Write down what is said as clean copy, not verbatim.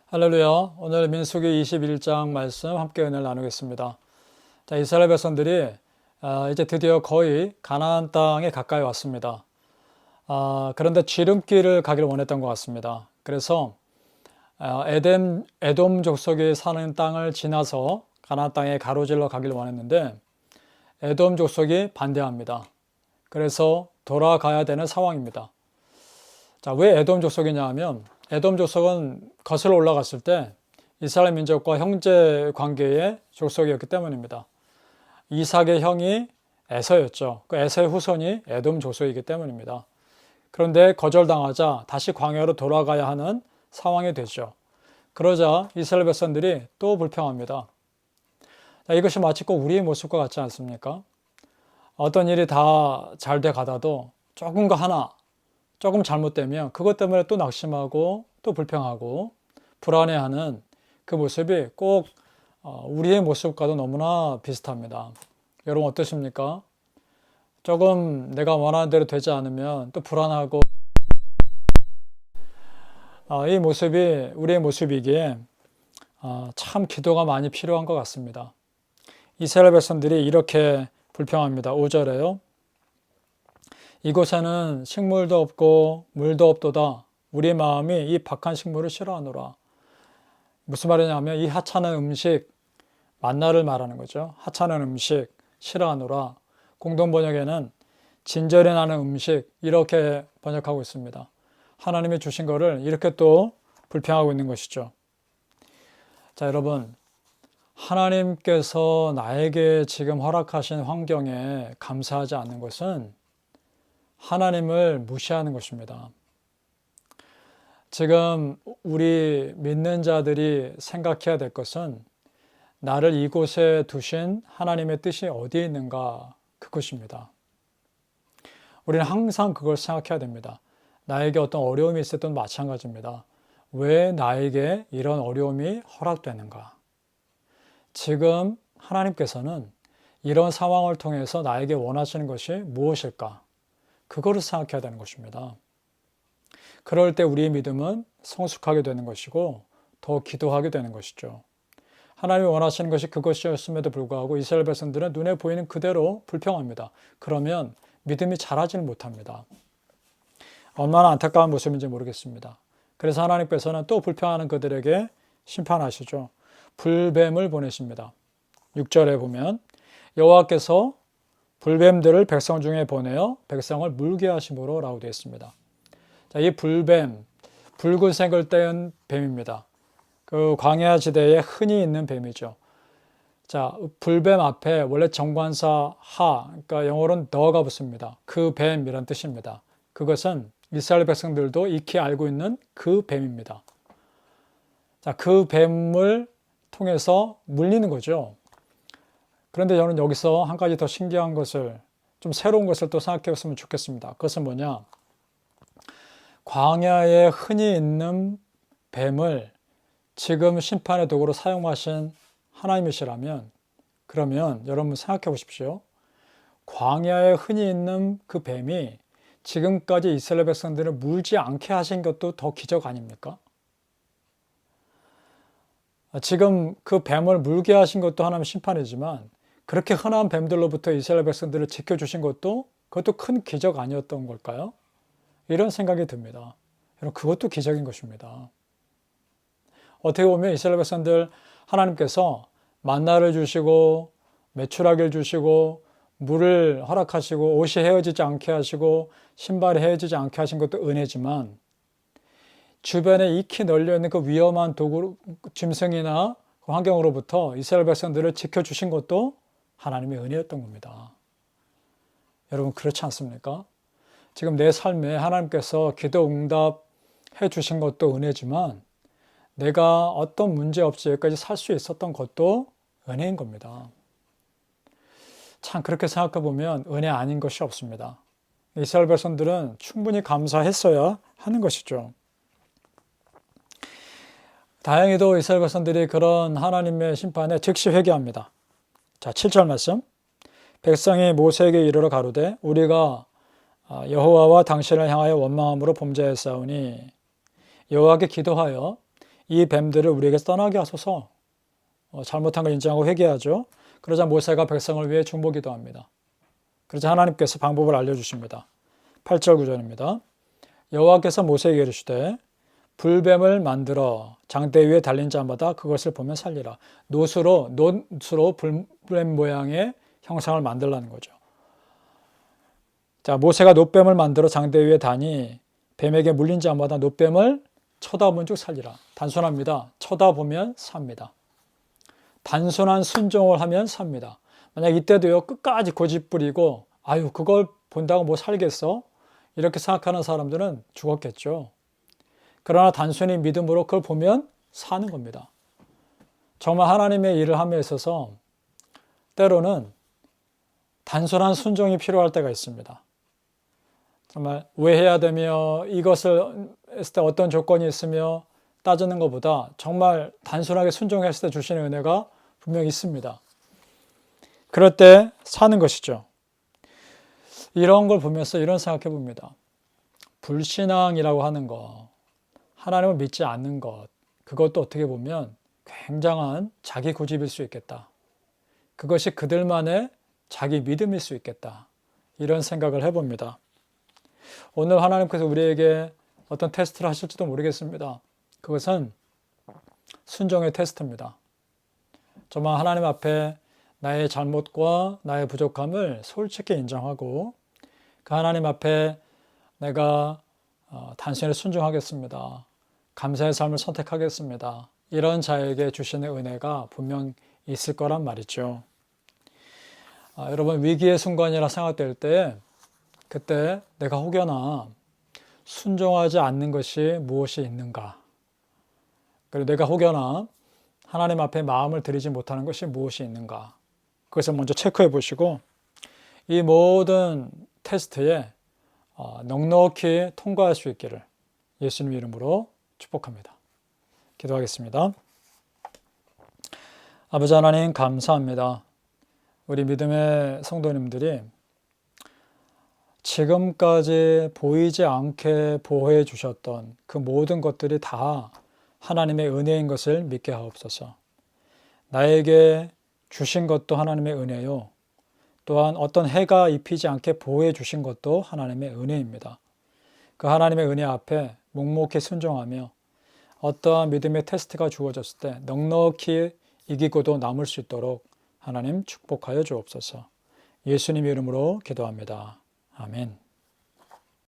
할렐루야. 오늘 민수기 21장 말씀 함께 은혜를 나누겠습니다. 자, 이스라엘 백성들이 이제 드디어 거의 가나안 땅에 가까이 왔습니다. 그런데 지름길을 가기를 원했던 것 같습니다. 그래서 에돔 족속이 사는 땅을 지나서 가나안 땅에 가로질러 가기를 원했는데 에돔 족속이 반대합니다. 그래서 돌아가야 되는 상황입니다. 자, 왜 에돔 족속이냐 하면 에돔 족속은 거슬러 올라갔을 때 이스라엘 민족과 형제 관계의 족속이었기 때문입니다. 이삭의 형이 에서였죠. 그 에서의 후손이 에돔 족속이기 때문입니다. 그런데 거절당하자 다시 광야로 돌아가야 하는 상황이 되죠. 그러자 이스라엘 백성들이 또 불평합니다. 자, 이것이 마치 꼭 우리의 모습과 같지 않습니까? 어떤 일이 다 잘 돼 가다도 조금 잘못되면 그것 때문에 또 낙심하고 또 불평하고 불안해하는 그 모습이 꼭 우리의 모습과도 너무나 비슷합니다. 여러분 어떠십니까? 조금 내가 원하는 대로 되지 않으면 또 불안하고 이 모습이 우리의 모습이기에 참 기도가 많이 필요한 것 같습니다. 이스라엘 백성들이 이렇게 불평합니다. 5절에요. 이곳에는 식물도 없고 물도 없도다. 우리 마음이 이 박한 식물을 싫어하노라. 무슨 말이냐면 이 하찮은 음식, 만나를 말하는 거죠. 하찮은 음식 싫어하노라. 공동 번역에는 진절이 나는 음식 이렇게 번역하고 있습니다. 하나님이 주신 거를 이렇게 또 불평하고 있는 것이죠. 자, 여러분, 하나님께서 나에게 지금 허락하신 환경에 감사하지 않는 것은 하나님을 무시하는 것입니다. 지금 우리 믿는 자들이 생각해야 될 것은 나를 이곳에 두신 하나님의 뜻이 어디에 있는가 그것입니다. 우리는 항상 그걸 생각해야 됩니다. 나에게 어떤 어려움이 있을 때도 마찬가지입니다. 왜 나에게 이런 어려움이 허락되는가? 지금 하나님께서는 이런 상황을 통해서 나에게 원하시는 것이 무엇일까? 그거를 생각해야 되는 것입니다. 그럴 때 우리의 믿음은 성숙하게 되는 것이고 더 기도하게 되는 것이죠. 하나님이 원하시는 것이 그것이었음에도 불구하고 이스라엘 백성들은 눈에 보이는 그대로 불평합니다. 그러면 믿음이 자라지는 못합니다. 얼마나 안타까운 모습인지 모르겠습니다. 그래서 하나님께서는 또 불평하는 그들에게 심판하시죠. 불뱀을 보내십니다. 6절에 보면 여호와께서 불뱀들을 백성 중에 보내어 백성을 물게 하심으로 라고 되어 있습니다. 자, 이 불뱀, 붉은색을 뗀 뱀입니다. 그 광야 지대에 흔히 있는 뱀이죠. 자, 불뱀 앞에 원래 정관사 하, 그러니까 영어로는 더가 붙습니다. 그 뱀이란 뜻입니다. 그것은 이스라엘 백성들도 익히 알고 있는 그 뱀입니다. 자, 그 뱀을 통해서 물리는 거죠. 그런데 저는 여기서 한 가지 더 신기한 것을, 좀 새로운 것을 또 생각해 봤으면 좋겠습니다. 그것은 뭐냐? 광야에 흔히 있는 뱀을 지금 심판의 도구로 사용하신 하나님이시라면, 그러면 여러분 생각해 보십시오. 광야에 흔히 있는 그 뱀이 지금까지 이스라엘 백성들을 물지 않게 하신 것도 더 기적 아닙니까? 지금 그 뱀을 물게 하신 것도 하나님의 심판이지만 그렇게 흔한 뱀들로부터 이스라엘 백성들을 지켜주신 것도 그것도 큰 기적 아니었던 걸까요? 이런 생각이 듭니다. 여러분, 그것도 기적인 것입니다. 어떻게 보면 이스라엘 백성들 하나님께서 만나를 주시고 메추라기를 주시고 물을 허락하시고 옷이 헤어지지 않게 하시고 신발이 헤어지지 않게 하신 것도 은혜지만 주변에 익히 널려있는 그 위험한 도구, 짐승이나 그 환경으로부터 이스라엘 백성들을 지켜주신 것도 하나님의 은혜였던 겁니다. 여러분 그렇지 않습니까? 지금 내 삶에 하나님께서 기도 응답해 주신 것도 은혜지만 내가 어떤 문제 없이 여기까지 살 수 있었던 것도 은혜인 겁니다. 참 그렇게 생각해 보면 은혜 아닌 것이 없습니다. 이스라엘 백성들은 충분히 감사했어야 하는 것이죠. 다행히도 이스라엘 백성들이 그런 하나님의 심판에 즉시 회개합니다. 자, 7절 말씀. 백성이 모세에게 이르러 가로되 우리가 여호와와 당신을 향하여 원망함으로 범죄하였사오니 여호와께 기도하여 이 뱀들을 우리에게 떠나게 하소서. 잘못한 걸 인정하고 회개하죠. 그러자 모세가 백성을 위해 중보기도합니다. 그러자 하나님께서 방법을 알려주십니다. 8절 9절입니다. 여호와께서 모세에게 이르시되 불뱀을 만들어 장대 위에 달린 자마다 그것을 보면 살리라. 노수로 불뱀 모양의 형상을 만들라는 거죠. 자, 모세가 놋뱀을 만들어 장대 위에 다니 뱀에게 물린 자마다 놋뱀을 쳐다본 즉 살리라. 단순합니다. 쳐다보면 삽니다. 단순한 순종을 하면 삽니다. 만약 이때도요, 끝까지 고집 부리고 아유 그걸 본다고 뭐 살겠어? 이렇게 생각하는 사람들은 죽었겠죠. 그러나 단순히 믿음으로 그걸 보면 사는 겁니다. 정말 하나님의 일을 함에 있어서 때로는 단순한 순종이 필요할 때가 있습니다. 정말 왜 해야 되며 이것을 했을 때 어떤 조건이 있으며 따지는 것보다 정말 단순하게 순종했을 때 주시는 은혜가 분명히 있습니다. 그럴 때 사는 것이죠. 이런 걸 보면서 이런 생각해 봅니다. 불신앙이라고 하는 것, 하나님을 믿지 않는 것, 그것도 어떻게 보면 굉장한 자기 고집일 수 있겠다. 그것이 그들만의 자기 믿음일 수 있겠다. 이런 생각을 해봅니다. 오늘 하나님께서 우리에게 어떤 테스트를 하실지도 모르겠습니다. 그것은 순종의 테스트입니다. 정말 하나님 앞에 나의 잘못과 나의 부족함을 솔직히 인정하고 그 하나님 앞에 내가 단순히 순종하겠습니다. 감사의 삶을 선택하겠습니다. 이런 자에게 주시는 은혜가 분명 있을 거란 말이죠. 여러분, 위기의 순간이라 생각될 때 그때 내가 혹여나 순종하지 않는 것이 무엇이 있는가? 그리고 내가 혹여나 하나님 앞에 마음을 들이지 못하는 것이 무엇이 있는가? 그것을 먼저 체크해 보시고 이 모든 테스트에 넉넉히 통과할 수 있기를 예수님 이름으로 축복합니다. 기도하겠습니다. 아버지 하나님 감사합니다. 우리 믿음의 성도님들이 지금까지 보이지 않게 보호해 주셨던 그 모든 것들이 다 하나님의 은혜인 것을 믿게 하옵소서. 나에게 주신 것도 하나님의 은혜요. 또한 어떤 해가 입히지 않게 보호해 주신 것도 하나님의 은혜입니다. 그 하나님의 은혜 앞에 묵묵히 순종하며 어떠한 믿음의 테스트가 주어졌을 때 넉넉히 이기고도 남을 수 있도록 하나님 축복하여 주옵소서. 예수님 이름으로 기도합니다. 아멘.